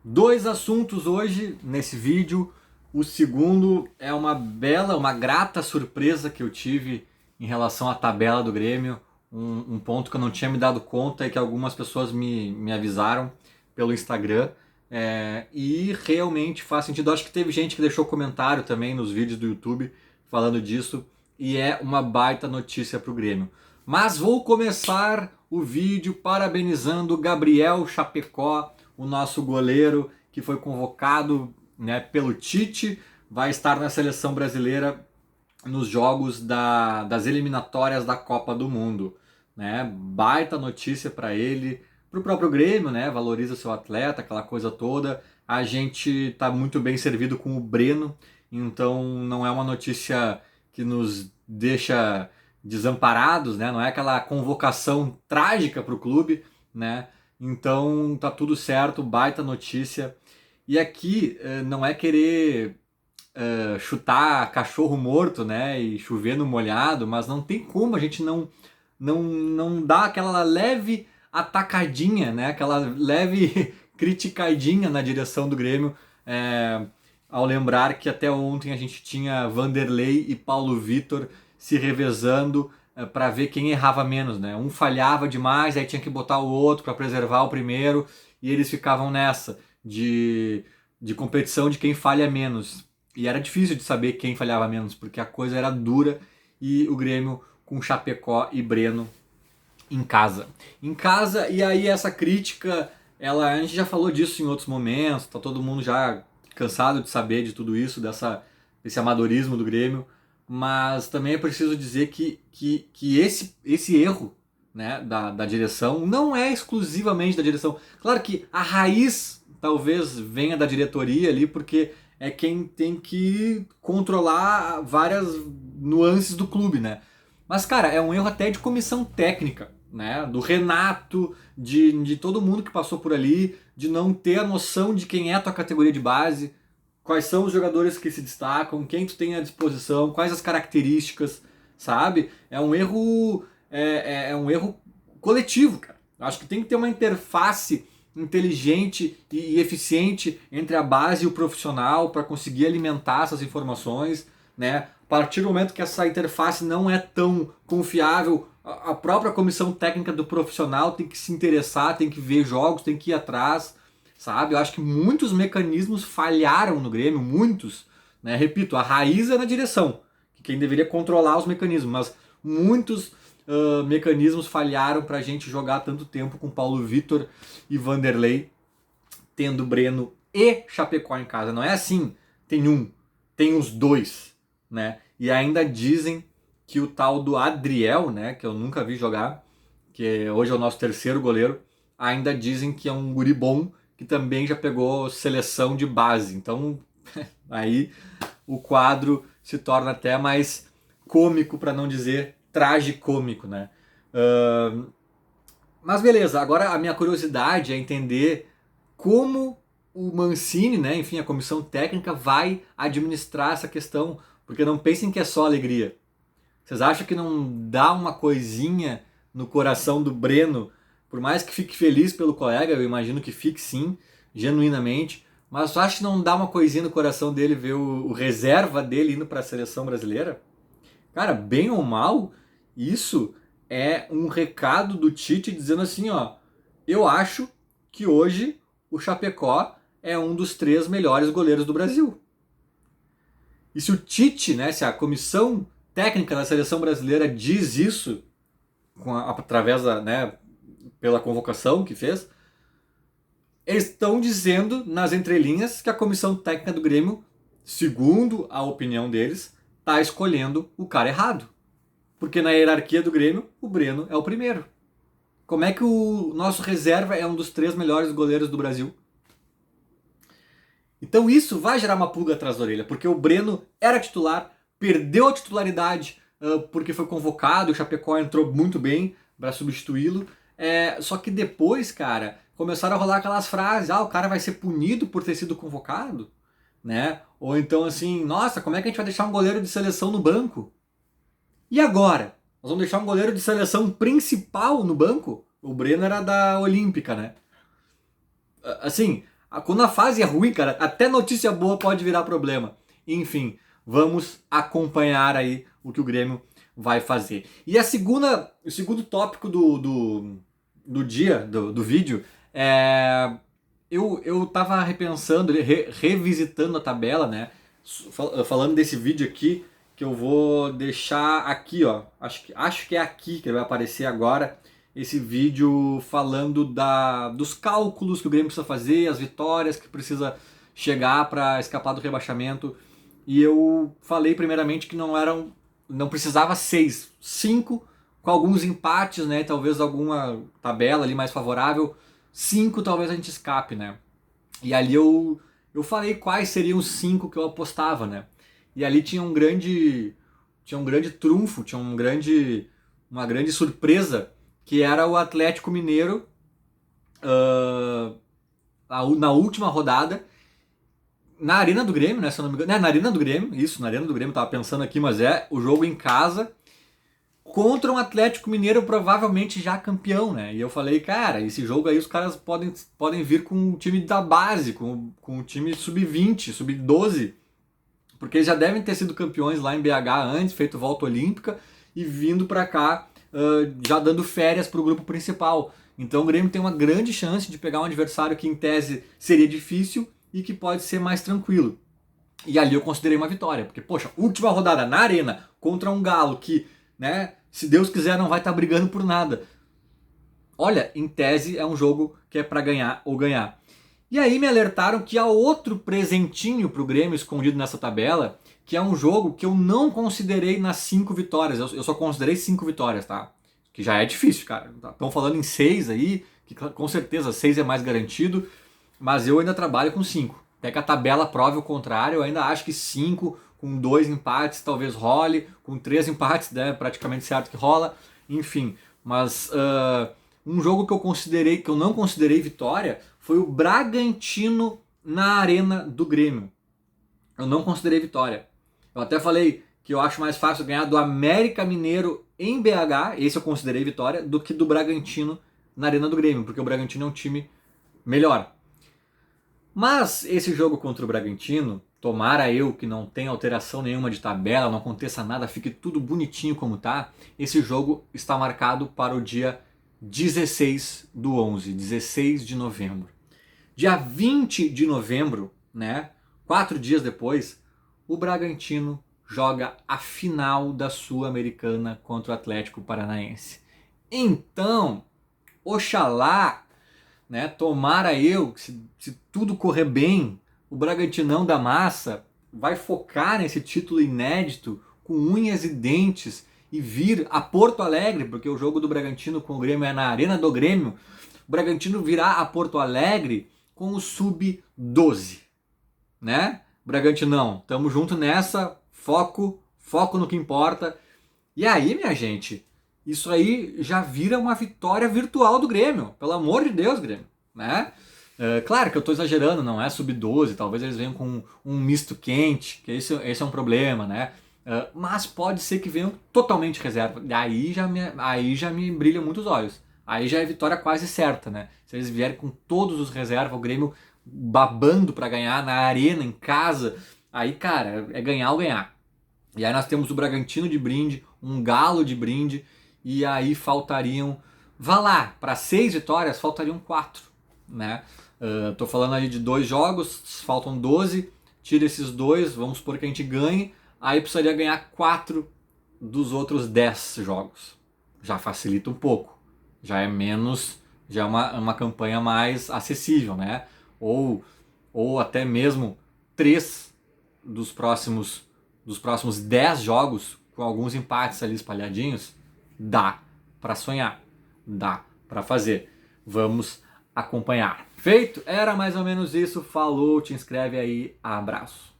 Dois assuntos hoje nesse vídeo. O segundo é uma grata surpresa que eu tive em relação à tabela do Grêmio. Um ponto que eu não tinha me dado conta e que algumas pessoas me avisaram pelo Instagram. E realmente faz sentido. Eu acho que teve gente que deixou comentário também nos vídeos do YouTube falando disso. E é uma baita notícia para o Grêmio. Mas vou começar o vídeo parabenizando Gabriel Chapecó, o nosso goleiro que foi convocado, né, pelo Tite, vai estar na seleção brasileira nos jogos das eliminatórias da Copa do Mundo. Né? Baita notícia para ele, para o próprio Grêmio, né? Valoriza seu atleta, aquela coisa toda. A gente está muito bem servido com o Breno, então não é uma notícia que nos deixa desamparados, né? Não é aquela convocação trágica para o clube, né? Então tá tudo certo, baita notícia. E aqui não é querer chutar cachorro morto, né? E chover no molhado, mas não tem como a gente não dar aquela leve atacadinha, né? Aquela leve criticadinha na direção do Grêmio. Ao lembrar que até ontem a gente tinha Vanderlei e Paulo Vitor se revezando para ver quem errava menos, né? Um falhava demais, aí tinha que botar o outro para preservar o primeiro, e eles ficavam nessa de competição de quem falha menos. E era difícil de saber quem falhava menos, porque a coisa era dura e o Grêmio com Chapecó e Breno em casa. Em casa, e aí essa crítica, a gente já falou disso em outros momentos, tá todo mundo já cansado de saber de tudo isso, desse amadorismo do Grêmio, mas também é preciso dizer que esse erro, né, da direção não é exclusivamente da direção. Claro que a raiz talvez venha da diretoria ali, porque é quem tem que controlar várias nuances do clube, né? Mas, cara, é um erro até de comissão técnica, né? Do Renato, de todo mundo que passou por ali, de não ter a noção de quem é a tua categoria de base, quais são os jogadores que se destacam, quem tu tem à disposição, quais as características, sabe? É um erro, é um erro coletivo, cara. Acho que tem que ter uma interface inteligente e eficiente entre a base e o profissional para conseguir alimentar essas informações, né? A partir do momento que essa interface não é tão confiável, a própria comissão técnica do profissional tem que se interessar, tem que ver jogos, tem que ir atrás, sabe? Eu acho que muitos mecanismos falharam no Grêmio, muitos, né? Repito, a raiz é na direção, que quem deveria controlar os mecanismos, mas muitos mecanismos falharam para a gente jogar tanto tempo com Paulo Vitor e Vanderlei, tendo Breno e Chapecó em casa. Não é assim, tem os dois, né? E ainda dizem que o tal do Adriel, né, que eu nunca vi jogar, que hoje é o nosso terceiro goleiro, ainda dizem que é um guri bom, que também já pegou seleção de base. Então, aí o quadro se torna até mais cômico, para não dizer tragicômico, né? Mas beleza, agora a minha curiosidade é entender como o Mancini, né, enfim, a comissão técnica vai administrar essa questão, porque não pensem que é só alegria. Vocês acham que não dá uma coisinha no coração do Breno, por mais que fique feliz pelo colega, eu imagino que fique sim, genuinamente, mas eu acho que não dá uma coisinha no coração dele ver o reserva dele indo para a seleção brasileira? Cara, bem ou mal, isso é um recado do Tite dizendo assim, ó, eu acho que hoje o Chapecó é um dos 3 melhores goleiros do Brasil. E se o Tite, né, se a comissão técnica da seleção brasileira diz isso, através da, né, pela convocação que fez, eles estão dizendo nas entrelinhas que a comissão técnica do Grêmio, segundo a opinião deles, está escolhendo o cara errado. Porque na hierarquia do Grêmio, o Breno é o primeiro. Como é que o nosso reserva é um dos 3 melhores goleiros do Brasil? Então isso vai gerar uma pulga atrás da orelha, porque o Breno era titular, perdeu a titularidade porque foi convocado, o Chapecó entrou muito bem para substituí-lo. Só que depois, cara, começaram a rolar aquelas frases, o cara vai ser punido por ter sido convocado, né? Ou então assim, nossa, como é que a gente vai deixar um goleiro de seleção no banco? E agora? Nós vamos deixar um goleiro de seleção principal no banco? O Breno era da Olímpica, né? Assim, Quando a fase é ruim, cara, até notícia boa pode virar problema. Enfim, vamos acompanhar aí o que o Grêmio vai fazer. E o segundo tópico do dia, do vídeo, eu tava repensando, revisitando a tabela, né? Falando desse vídeo aqui, que eu vou deixar aqui, ó. Acho que é aqui que vai aparecer agora. Esse vídeo falando dos cálculos que o Grêmio precisa fazer, as vitórias que precisa chegar para escapar do rebaixamento. E eu falei primeiramente que não precisava 6, 5, com alguns empates, né? Talvez alguma tabela ali mais favorável. 5 talvez a gente escape, né? E ali eu falei quais seriam os 5 que eu apostava, né? E ali tinha um grande trunfo, uma grande surpresa, que era o Atlético Mineiro na última rodada, na Arena do Grêmio, né, se eu não me engano. Na Arena do Grêmio, na Arena do Grêmio, tava pensando aqui, mas o jogo em casa contra um Atlético Mineiro provavelmente já campeão, né? E eu falei, cara, esse jogo aí os caras podem vir com o time da base, com o time sub-20, sub-12, porque eles já devem ter sido campeões lá em BH antes, feito volta olímpica, e vindo pra cá já dando férias pro grupo principal. Então o Grêmio tem uma grande chance de pegar um adversário que em tese seria difícil e que pode ser mais tranquilo. E ali eu considerei uma vitória, porque, poxa, última rodada na Arena contra um Galo que, né, se Deus quiser não vai estar brigando por nada. Olha, em tese é um jogo que é para ganhar ou ganhar. E aí me alertaram que há outro presentinho pro Grêmio escondido nessa tabela, que é um jogo que eu não considerei nas 5 vitórias. Eu só considerei 5 vitórias, tá? Que já é difícil, cara. Estão falando em 6 aí, que com certeza 6 é mais garantido, mas eu ainda trabalho com 5. Até que a tabela prove o contrário, eu ainda acho que 5 com 2 empates talvez role, com 3 empates, né, praticamente certo que rola, enfim. Mas um jogo que eu não considerei vitória foi o Bragantino na Arena do Grêmio. Eu não considerei vitória. Eu até falei que eu acho mais fácil ganhar do América Mineiro em BH, esse eu considerei vitória, do que do Bragantino na Arena do Grêmio, porque o Bragantino é um time melhor. Mas esse jogo contra o Bragantino, tomara eu que não tenha alteração nenhuma de tabela, não aconteça nada, fique tudo bonitinho como tá, esse jogo está marcado para o dia 16 do 11, 16 de novembro. Dia 20 de novembro, né, 4 dias depois, o Bragantino joga a final da Sul-Americana contra o Atlético Paranaense. Então, oxalá, né, tomara eu, se tudo correr bem, o Bragantinão da Massa vai focar nesse título inédito com unhas e dentes e vir a Porto Alegre, porque o jogo do Bragantino com o Grêmio é na Arena do Grêmio. O Bragantino virá a Porto Alegre com o sub-12, né? Bragantinão, tamo junto nessa, foco no que importa. E aí, minha gente, isso aí já vira uma vitória virtual do Grêmio, pelo amor de Deus, Grêmio, né? Claro que eu tô exagerando, não é sub-12, talvez eles venham com um misto quente, que esse é um problema, né? Mas pode ser que venham totalmente reserva, aí já me brilham muitos olhos. Aí já é vitória quase certa, né? Se eles vierem com todos os reservas, o Grêmio babando para ganhar na arena, em casa, aí, cara, é ganhar ou ganhar. E aí nós temos o Bragantino de brinde, um Galo de brinde, e aí faltariam, vá lá, para 6 vitórias, faltariam 4, né? Tô falando aí de 2 jogos, faltam 12, tira esses 2, vamos supor que a gente ganhe, aí precisaria ganhar 4 dos outros 10 jogos. Já facilita um pouco, já é menos, já é uma campanha mais acessível, né? Ou até mesmo 3 dos próximos 10 jogos, com alguns empates ali espalhadinhos, dá para sonhar, dá para fazer. Vamos acompanhar. Feito? Era mais ou menos isso. Falou, te inscreve aí. Abraço.